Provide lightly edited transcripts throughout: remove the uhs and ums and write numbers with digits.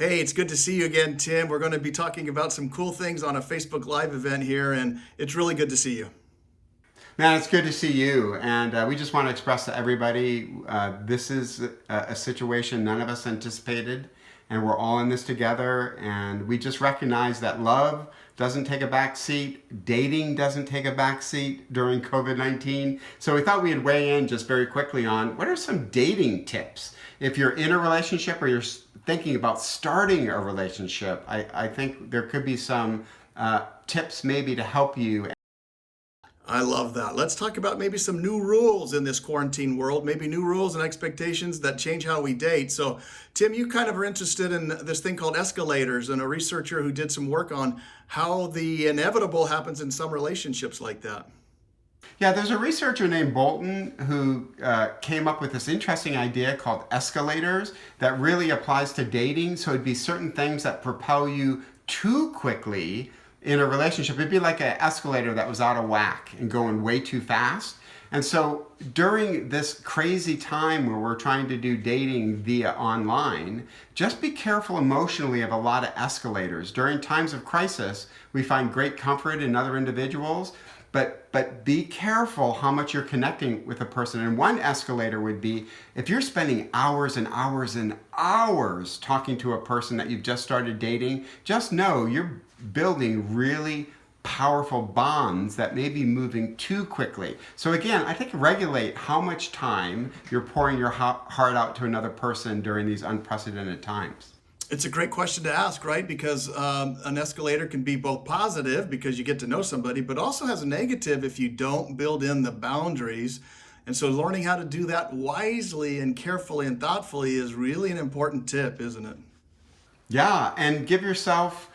Hey, it's good to see you again, Tim. We're going to be talking about some cool things on a Facebook Live event here, and it's really good to see you. Man, it's good to see you. And we just want to express to everybody this is a situation none of us anticipated, and we're all in this together. And we just recognize that love doesn't take a back seat, dating doesn't take a back seat during COVID-19. So we thought we'd weigh in just very quickly on what are some dating tips. If you're in a relationship or you're thinking about starting a relationship, I think there could be some tips maybe to help you. I love that. Let's talk about maybe some new rules in this quarantine world, maybe new rules and expectations that change how we date. So, Tim, you kind of are interested in this thing called escalators, and a researcher who did some work on how the inevitable happens in some relationships like that. Yeah, there's a researcher named Bolton who came up with this interesting idea called escalators that really applies to dating. So it'd be certain things that propel you too quickly in a relationship. It'd be like an escalator that was out of whack and going way too fast. And so during this crazy time where we're trying to do dating via online, just be careful emotionally of a lot of escalators. During times of crisis, we find great comfort in other individuals, but be careful how much you're connecting with a person. And one escalator would be if you're spending hours and hours and hours talking to a person that you've just started dating, just know you're building really powerful bonds that may be moving too quickly. So again, I think regulate how much time you're pouring your heart out to another person during these unprecedented times. It's a great question to ask, right? Because an escalator can be both positive because you get to know somebody, but also has a negative if you don't build in the boundaries. And so learning how to do that wisely and carefully and thoughtfully is really an important tip, isn't it? Yeah, and give yourself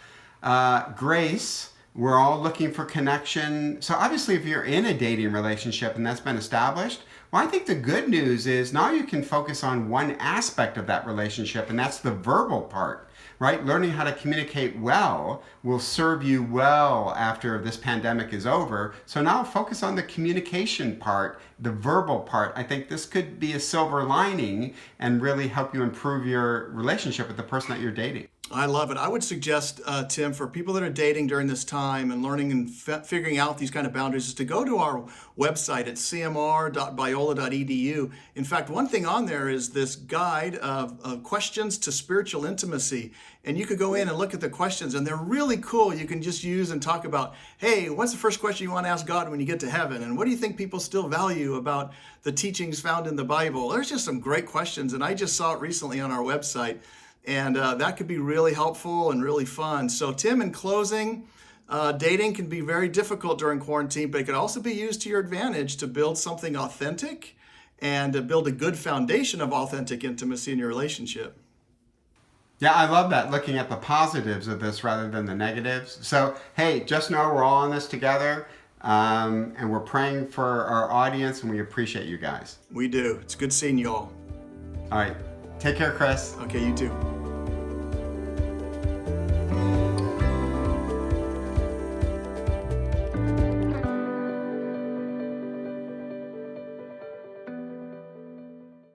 grace. We're all looking for connection. So obviously if you're in a dating relationship and that's been established, well, I think the good news is now you can focus on one aspect of that relationship, and that's the verbal part, right? Learning how to communicate well will serve you well after this pandemic is over. So now focus on the communication part, the verbal part. I think this could be a silver lining and really help you improve your relationship with the person that you're dating. I love it. I would suggest, Tim, for people that are dating during this time and learning and figuring out these kind of boundaries, is to go to our website at cmr.biola.edu. In fact, one thing on there is this guide of questions to spiritual intimacy. And you could go in and look at the questions, and they're really cool. You can just use and talk about, hey, what's the first question you want to ask God when you get to heaven? And what do you think people still value about the teachings found in the Bible? There's just some great questions, and I just saw it recently on our website. And that could be really helpful and really fun. So, Tim, in closing, dating can be very difficult during quarantine, but it can also be used to your advantage to build something authentic and to build a good foundation of authentic intimacy in your relationship. Yeah, I love that, looking at the positives of this rather than the negatives. So, hey, just know we're all in this together, and we're praying for our audience, and we appreciate you guys. We do. It's good seeing you all. All right. Take care, Chris. Okay, you too.